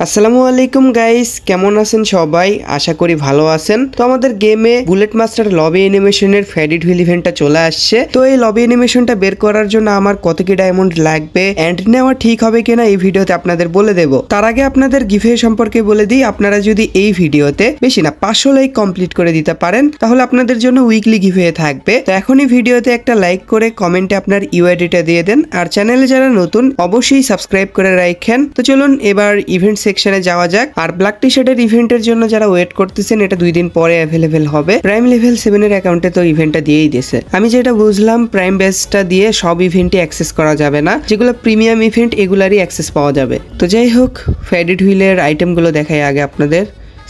আসসালামু আলাইকুম গাইস, কেমন আছেন সবাই? আশা করি ভালো আছেন। তো আমাদের গেমে বুলেট মাস্টার লবি অ্যানিমেশনের ফেডিট হুইল ইভেন্টটা চলে আসছে। তো এই লবি অ্যানিমেশনটা বের করার জন্য আমার কত কি ডায়মন্ড লাগবে এন্ড নেওয়া ঠিক হবে কিনা এই ভিডিওতে আপনাদের বলে দেব। তার আগে আপনাদের গিভওয়ে সম্পর্কে বলে দিই, আপনারা যদি এই ভিডিওতে বেশি না 500 লাইক কমপ্লিট করে দিতে পারেন তাহলে আপনাদের জন্য উইকলি গিভওয়ে থাকবে। তো এখনই ভিডিওতে একটা লাইক করে কমেন্টে আপনার ইউআইডিটা দিয়ে দেন, আর চ্যানেলে যারা নতুন অবশ্যই সাবস্ক্রাইব করে রাখেন। তো চলুন এবার ইভেন্ট সেকশনে যাওয়া যাক। আর ব্ল্যাক টি শার্টের ইভেন্টের জন্য যারা ওয়েট করতেছেন, এটা 2 দিন পরে অ্যাভেলেবেল হবে। প্রাইম লেভেল 7 এর অ্যাকাউন্টে তো ইভেন্টটা দিয়েই দিয়েছে। আমি যেটা বুঝলাম, প্রাইম বেসটা দিয়ে সব ইভেন্টই অ্যাক্সেস করা যাবে না, যেগুলো প্রিমিয়াম ইভেন্ট এগুলারই অ্যাক্সেস পাওয়া যাবে। তো যাই হোক, ফেডিট হুইলের আইটেমগুলো দেখাই আগে আপনাদের।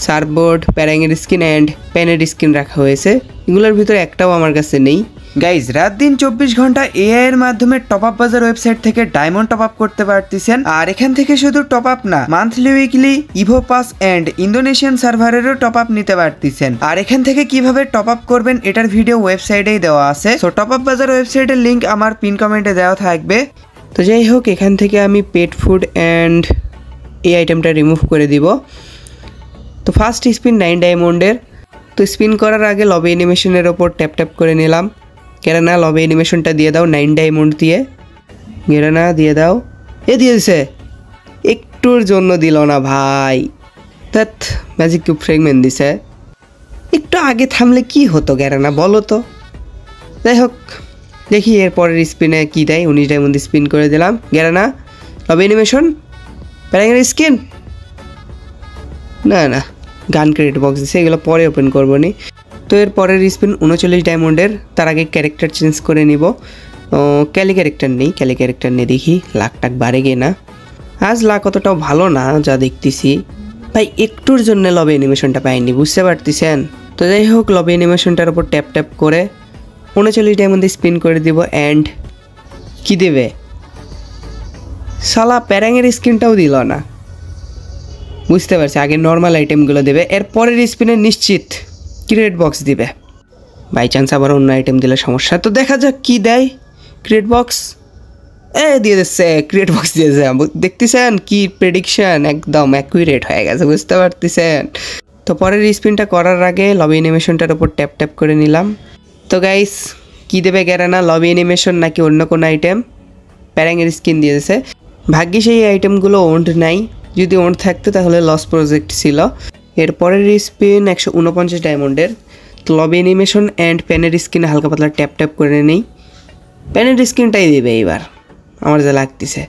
সার্ফবোর্ড, প্যারাঙের স্কিন অ্যান্ড প্যানের স্কিন রাখা হয়েছে, এগুলোর ভিতরে একটাও আমার কাছে নেই। গাইজ, রাত দিন 24 ঘন্টা এআই এর মাধ্যমে টপ আপ বাজার ওয়েবসাইট থেকে ডায়মন্ড টপ আপ করতে পারতেছেন। আর এখান থেকে শুধু টপ আপ না, monthly, weekly, evo pass and Indonesian সার্ভারেরও টপ আপ নিতে পারতেছেন। আর এখান থেকে কিভাবে টপ আপ করবেন এটার ভিডিও ওয়েবসাইটেই দেওয়া আছে। সো টপ আপ বাজার ওয়েবসাইটের লিঙ্ক আমার পিন কমেন্টে দেওয়া থাকবে। তো যাই হোক, এখান থেকে আমি পেট ফুড অ্যান্ড এই আইটেমটা রিমুভ করে দিব। তো ফার্স্ট স্পিন 9 ডায়মন্ডের। তো স্পিন করার আগে লবি অ্যানিমেশনের ওপর ট্যাপ ট্যাপ করে নিলাম। গেরানা, লবি অ্যানিমেশনটা দিয়ে দাও 9 ডায়মন্ড দিয়ে। গেরানা দিয়ে দাও। এ দিয়ে দিছে, একটুর জন্য দিল না ভাই। দ্যাট ম্যাজিক কিউব ফ্রেগমেন্ট দিছে। একটু আগে থামলে কি হতো গেরানা, বলো তো। যাই হোক, দেখি এর পরের স্পিনে কি দেয়। 19 ডায়মন্ড স্পিন করে দিলাম। গেরানা, লবি অ্যানিমেশন, প্যারাঙের স্কিন, না না, গান ক্রেডিট বক্স দিছে, এগুলো পরে ওপেন করবো নি। তো এর পরের স্পিন 39 ডায়মন্ডের। তার আগে ক্যারেক্টার চেঞ্জ করে নিব। ক্যালি ক্যারেক্টার নেই, ক্যালি ক্যারেক্টার নিয়ে দেখি লাখ টাক বাড়ে গে না। আজ লাখ অতটাও ভালো না যা দেখতেছি ভাই। একটুর জন্য লবি অ্যানিমেশনটা পাইনি, বুঝতে পারতেছেন। তো যাই হোক, লবি অ্যানিমেশনটার উপর ট্যাপ ট্যাপ করে 39 ডায়মন্ডে স্পিন করে দিব। অ্যান্ড কি দেবে সালা, প্যারাঙের স্কিনটাও দিল না। বুঝতে পারছি, আগে নর্মাল আইটেমগুলো দেবে, এর পরের স্পিনে নিশ্চিত ক্রিয়েট বক্স দিবে। বাই চান্স আবার অন্য আইটেম দিলে সমস্যা। তো দেখা যাক কি দেয়। ক্রিয়েট বক্স দিয়ে দিচ্ছে, ক্রিয়েট বক্স দিয়েছে। দেখতেছেন কি প্রেডিকশন, একদম অ্যাকুরেট হয়ে গেছে, বুঝতে পারতেছেন। তো পরের স্পিনটা করার আগে লবি অ্যানিমেশনটার উপর ট্যাপ ট্যাপ করে নিলাম। তো গাইস, কি দেবে গেরানা, লবি অ্যানিমেশন নাকি অন্য কোনো আইটেম? প্যারাঙের স্কিন দিয়েছে। ভাগ্যিস এই আইটেমগুলো ওন্ড নাই, যদি ওন্ড থাকতো তাহলে লস প্রজেক্ট ছিল। এরপরের স্পিন 149 ডায়মন্ডের। তো লবি অ্যানিমেশন অ্যান্ড প্যানের স্কিন হালকা পাতলা ট্যাপ ট্যাপ করে নেই। প্যানের স্কিনটাই দেবে এইবার, আমার যা লাগতেছে।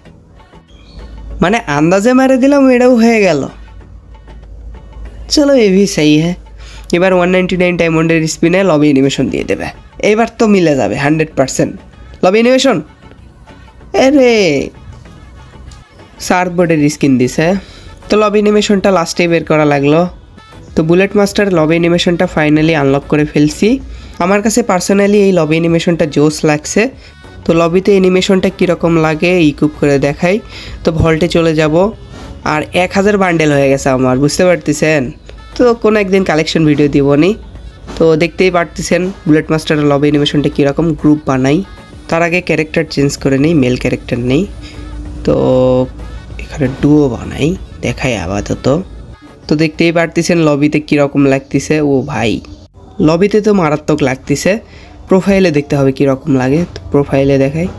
মানে আন্দাজে মারে দিলাম, এটাও হয়ে গেল। চলো এ ভি সেই হ্যাঁ। এবার 199 ডায়মন্ডের স্পিনে লবি অ্যানিমেশন দিয়ে দেবে। এবার তো মিলে যাবে 100%। লবি অ্যানিমেশন, আরে সার্ফবোর্ডের স্কিন দিছে। তো লবি অ্যানিমেশনটা লাস্টেই বের করা লাগলো। তো বুলেট মাস্টার লবি অ্যানিমেশনটা ফাইনালি আনলক করে ফেলছি। আমার কাছে পার্সোনালি এই লবি অ্যানিমেশনটা জোস লাগছে। তো লবিতে অ্যানিমেশনটা কীরকম লাগে ইকুইপ করে দেখাই। তো ভল্টে চলে যাব। আর 1000 বান্ডেল হয়ে গেছে আমার, বুঝতে পারতেছেন। তো কোনো একদিন কালেকশন ভিডিও দিব নি। তো দেখতেই পারতেছেন বুলেট মাস্টারের লবি অ্যানিমেশনটা কীরকম। গ্রুপ বানাই, তার আগে ক্যারেক্টার চেঞ্জ করে নেই, মেল ক্যারেক্টার নেই। তো এখানে ডুও বানাই, দেখাই আপাতত। তো দেখতেই পারতেছেন লবিতে কীরকম লাগতেছে। ও ভাই, লবিতে তো মারাত্মক লাগতেছে। প্রোফাইলে দেখতে হবে কীরকম লাগে। তো প্রোফাইলে দেখাই।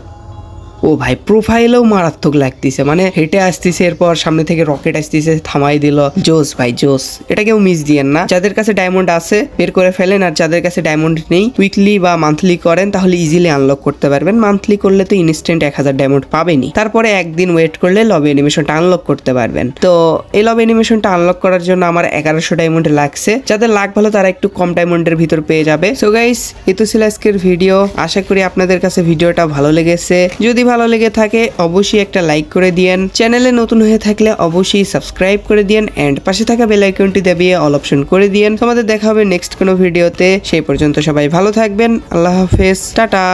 ও ভাই, প্রোফাইলেও মারাত্মক লাগতেছে, মানে হেঁটে আসতেছে, এরপর সামনে থেকে রকেট আসতেছে, থামাই দিল। জোস ভাই জোস, এটা কেউ মিস দিয়েন না। যাদের কাছে ডায়মন্ড আছে বের করে ফেলেন, আর যাদের কাছে ডায়মন্ড নেই উইকলি বা মান্থলি করেন তাহলে ইজিলি আনলক করতে পারবেন। মান্থলি করলে তো ইনস্ট্যান্ট 1000 ডায়মন্ড পাবেনি, তারপরে একদিন ওয়েট করলে লবি অ্যানিমেশনটা আনলক করতে পারবেন। তো এই লবি অ্যানিমেশনটা আনলক করার জন্য আমার 1100 ডায়মন্ড লাগছে। যাদের লাক ভালো তারা একটু কম ডায়মন্ডের ভিতর পেয়ে যাবে। সো গাইস, এই তো ছিল আজকের ভিডিও। আশা করি আপনাদের কাছে ভিডিওটা ভালো লেগেছে। যদি ভালো লেগে থাকে অবশ্যই একটা লাইক করে দিয়েন। চ্যানেলে নতুন হয়ে থাকলে অবশ্যই সাবস্ক্রাইব করে দিয়েন এন্ড পাশে থাকা বেল আইকনটি দাবিয়ে অল অপশন করে দিয়েন। তোমাদের দেখা হবে নেক্সট কোনো ভিডিওতে। সেই পর্যন্ত সবাই ভালো থাকবেন। আল্লাহ হাফেজ, টাটা।